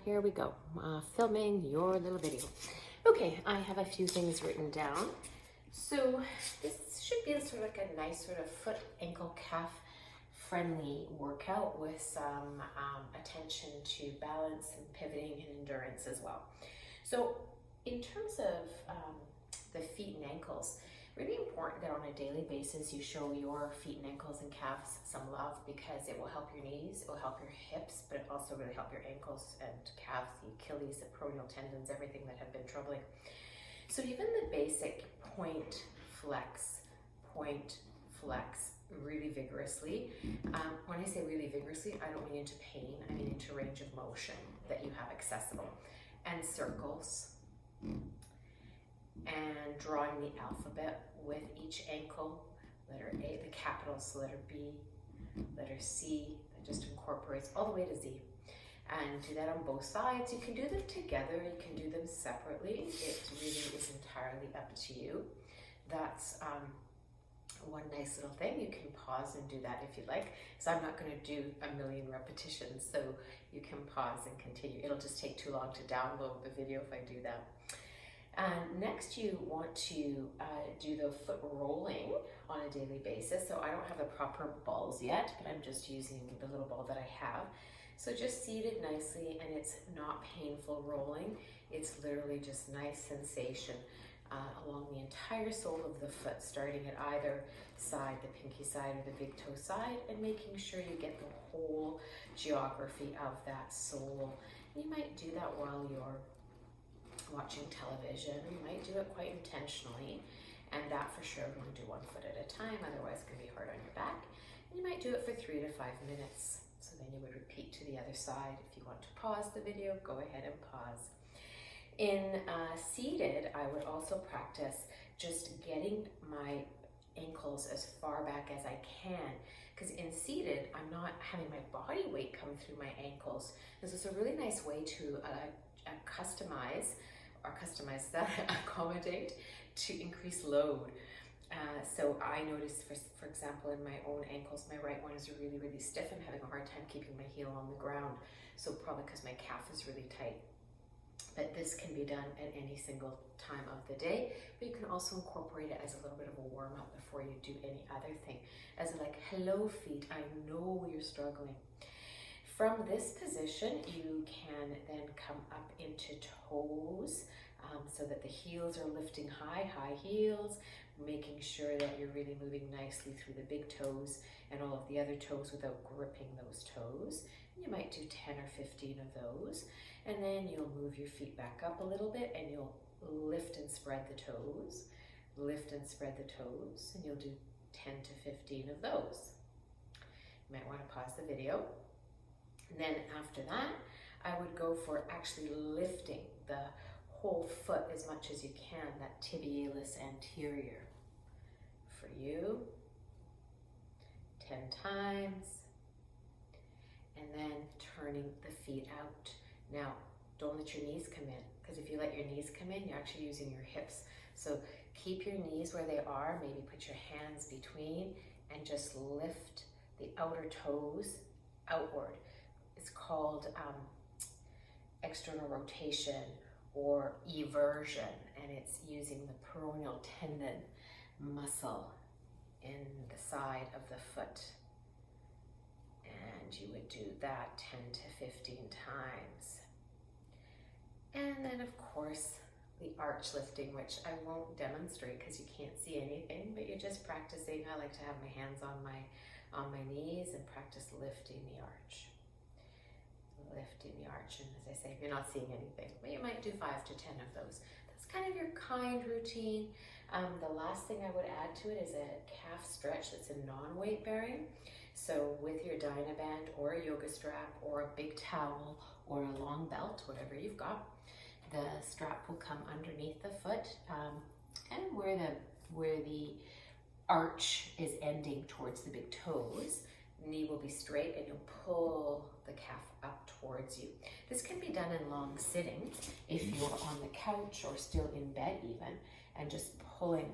Here we go, filming your little video. Okay, I have a few things written down. So this should be sort of like a nice sort of foot, ankle, calf friendly workout with some attention to balance and pivoting and endurance as well. So in terms of the feet and ankles, really important that on a daily basis you show your feet and ankles and calves some love, because it will help your knees, it will help your hips, but it also really help your ankles and calves, the Achilles, the peroneal tendons, everything that have been troubling. So even the basic point flex really vigorously. When I say really vigorously, I don't mean into pain, I mean into range of motion that you have accessible. And circles, and drawing the alphabet with each ankle, letter A, the capitals, letter B, letter C, that just incorporates all the way to Z. And do that on both sides. You can do them together, you can do them separately. It really is entirely up to you. That's one nice little thing. You can pause and do that if you like. So I'm not going to do a million repetitions, so you can pause and continue. It'll just take too long to download the video if I do that. Next, you want to do the foot rolling on a daily basis. So I don't have the proper balls yet, but I'm just using the little ball that I have. So just seated nicely, and it's not painful rolling. It's literally just nice sensation along the entire sole of the foot, starting at either side, the pinky side or the big toe side, and making sure you get the whole geography of that sole. You might do that while you're watching television. You might do it quite intentionally, and that for sure, we're going to do one foot at a time, otherwise it's going to be hard on your back. And you might do it for 3 to 5 minutes. So then you would repeat to the other side. If you want to pause the video, go ahead and pause. In seated, I would also practice just getting my ankles as far back as I can, because in seated, I'm not having my body weight come through my ankles. This is a really nice way to accommodate to increase load. So I noticed, for example, in my own ankles, my right one is really, really stiff. I'm having a hard time keeping my heel on the ground. So probably because my calf is really tight. But this can be done at any single time of the day. But you can also incorporate it as a little bit of a warm up before you do any other thing. As like, hello feet, I know you're struggling. From this position, you can then come up into toes, so that the heels are lifting high heels, making sure that you're really moving nicely through the big toes and all of the other toes without gripping those toes. You might do 10 or 15 of those, and then you'll move your feet back up a little bit, and you'll lift and spread the toes, lift and spread the toes, and you'll do 10 to 15 of those. You might want to pause the video. And then after that, I would go for actually lifting the whole foot as much as you can, that tibialis anterior. For you, 10 times, and then turning the feet out. Now, don't let your knees come in, because if you let your knees come in, you're actually using your hips. So keep your knees where they are, maybe put your hands between, and just lift the outer toes outward. It's called external rotation or eversion, and it's using the peroneal tendon muscle in the side of the foot. And you would do that 10 to 15 times. And then of course, the arch lifting, which I won't demonstrate because you can't see anything, but you're just practicing. I like to have my hands on my knees and practice lifting the arch. Lifting the arch, and as I say, you're not seeing anything, but you might do 5 to 10 of those. That's kind of your kind routine. The last thing I would add to it is a calf stretch that's a non-weight bearing. So with your Dynaband or a yoga strap or a big towel or a long belt, whatever you've got, the strap will come underneath the foot, and where the arch is ending towards the big toes. Knee will be straight, and you'll pull the calf up towards you. This can be done in long sitting if you're on the couch or still in bed even, and just pulling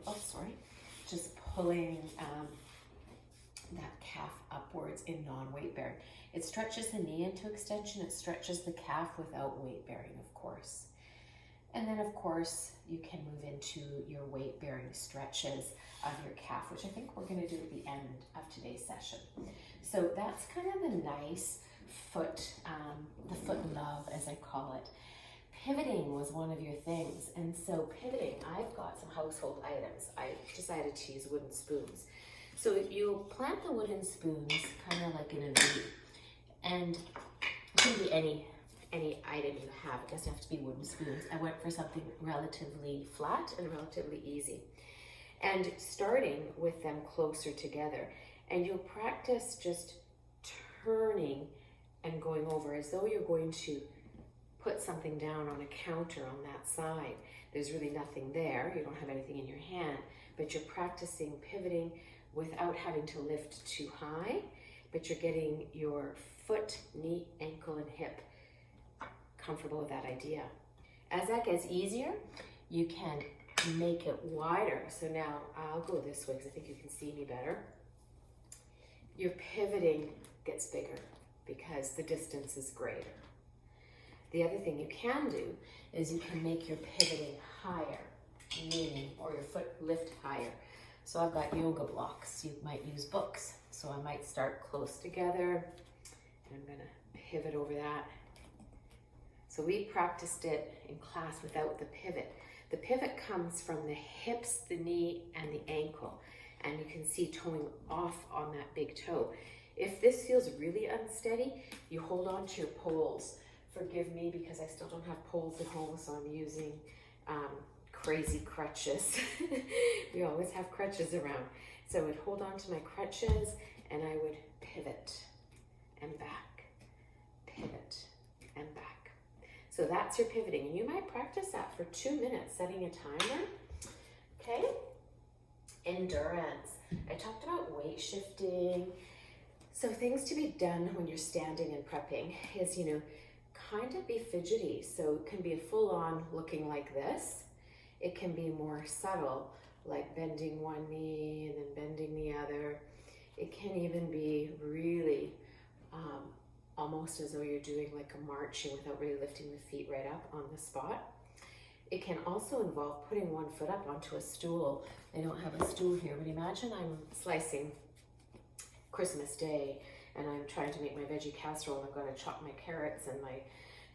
that calf upwards in non-weight bearing. It stretches the knee into extension. It stretches the calf without weight bearing, of course. And then, of course, you can move into your weight bearing stretches of your calf, which I think we're going to do at the end of today's session. So that's kind of the nice foot, the foot love, as I call it. Pivoting was one of your things. And so pivoting, I've got some household items. I decided to use wooden spoons. So you plant the wooden spoons kind of like in a V. And it can be any item you have. It doesn't have to be wooden spoons. I went for something relatively flat and relatively easy. And starting with them closer together. And you'll practice just turning and going over as though you're going to put something down on a counter on that side. There's really nothing there. You don't have anything in your hand, but you're practicing pivoting without having to lift too high, but you're getting your foot, knee, ankle, and hip comfortable with that idea. As that gets easier, you can make it wider. So now I'll go this way because I think you can see me better. Your pivoting gets bigger because the distance is greater. The other thing you can do is you can make your pivoting higher, meaning, or your foot lift higher. So I've got yoga blocks. You might use books. So I might start close together and I'm gonna pivot over that. So we practiced it in class without the pivot. The pivot comes from the hips, the knee, and the ankle. And you can see toeing off on that big toe. If this feels really unsteady, you hold on to your poles. Forgive me because I still don't have poles at home, so I'm using crazy crutches. We always have crutches around. So I would hold on to my crutches and I would pivot and back, pivot and back. So that's your pivoting, and you might practice that for 2 minutes, setting a timer, okay? Endurance. I talked about weight shifting. So things to be done when you're standing and prepping is, kind of be fidgety. So it can be a full-on looking like this. It can be more subtle, like bending one knee and then bending the other. It can even be really almost as though you're doing like a marching without really lifting the feet right up on the spot. It can also involve putting one foot up onto a stool. I don't have a stool here, but imagine I'm slicing Christmas Day and I'm trying to make my veggie casserole and I've got to chop my carrots and my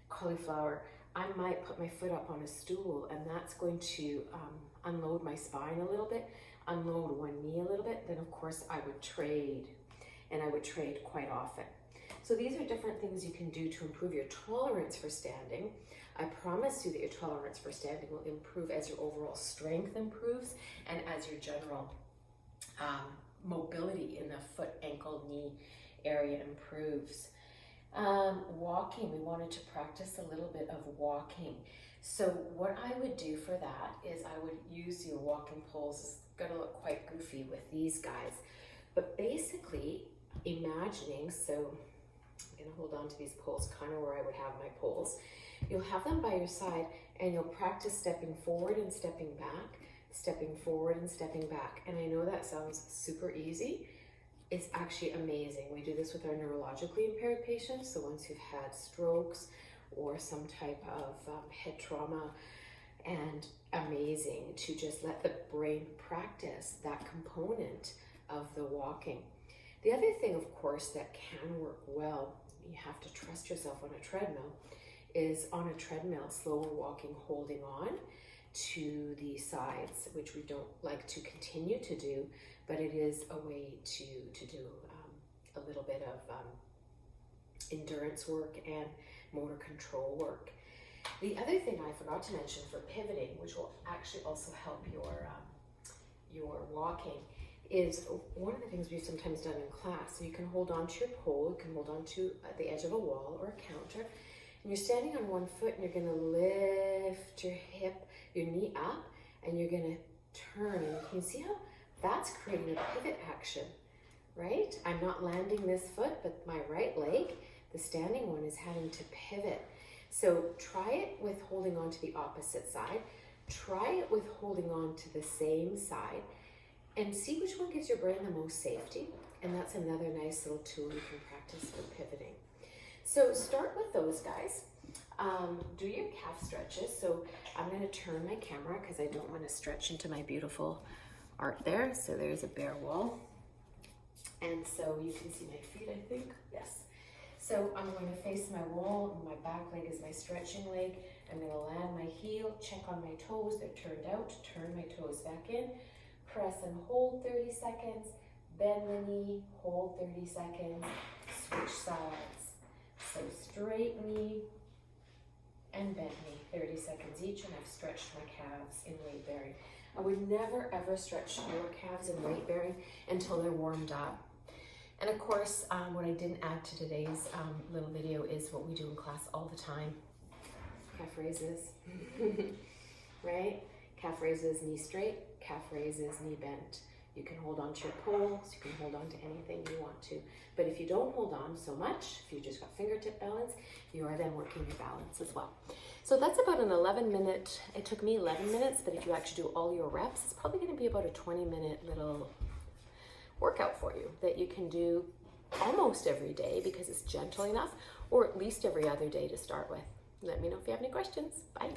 cauliflower. I might put my foot up on a stool and that's going to unload my spine a little bit, unload one knee a little bit. Then of course I would trade, and I would trade quite often. So these are different things you can do to improve your tolerance for standing. I promise you that your tolerance for standing will improve as your overall strength improves and as your general mobility in the foot, ankle, knee area improves. Walking, we wanted to practice a little bit of walking. So what I would do for that is I would use your walking poles. It's gonna look quite goofy with these guys, but basically imagining, so I'm gonna hold on to these poles kind of where I would have my poles. You'll have them by your side and you'll practice stepping forward and stepping back, stepping forward and stepping back. And I know that sounds super easy. It's actually amazing. We do this with our neurologically impaired patients, the ones who've had strokes or some type of head trauma, and amazing to just let the brain practice that component of the walking. The other thing, of course, that can work well, you have to trust yourself on a treadmill, is on a treadmill, slower walking, holding on to the sides, which we don't like to continue to do, but it is a way to do a little bit of endurance work and motor control work. The other thing I forgot to mention for pivoting, which will actually also help your walking, is one of the things we've sometimes done in class. So you can hold on to your pole, you can hold on to the edge of a wall or a counter, and you're standing on one foot and you're gonna lift your hip, your knee up, and you're gonna turn. And you can see how that's creating a pivot action, right? I'm not landing this foot, but my right leg, the standing one, is having to pivot. So try it with holding on to the opposite side. Try it with holding on to the same side and see which one gives your brain the most safety. And that's another nice little tool you can practice for pivoting. So start with those guys. Do your calf stretches. So I'm going to turn my camera because I don't want to stretch into my beautiful art there. So there's a bare wall. And so you can see my feet, I think. Yes. So I'm going to face my wall. My back leg is my stretching leg. I'm going to land my heel, check on my toes. They're turned out. Turn my toes back in. Press and hold 30 seconds. Bend the knee, hold 30 seconds. Switch sides. So straight knee and bent knee, 30 seconds each, and I've stretched my calves in weight bearing. I would never ever stretch your calves in weight bearing until they're warmed up. And of course, what I didn't add to today's little video is what we do in class all the time. Calf raises, right? Calf raises, knee straight, calf raises, knee bent. You can hold on to your poles, you can hold on to anything you want to. But if you don't hold on so much, if you just got fingertip balance, you are then working your balance as well. So that's about an 11-minute, it took me 11 minutes, but if you actually do all your reps, it's probably gonna be about a 20-minute little workout for you that you can do almost every day because it's gentle enough, or at least every other day to start with. Let me know if you have any questions. Bye.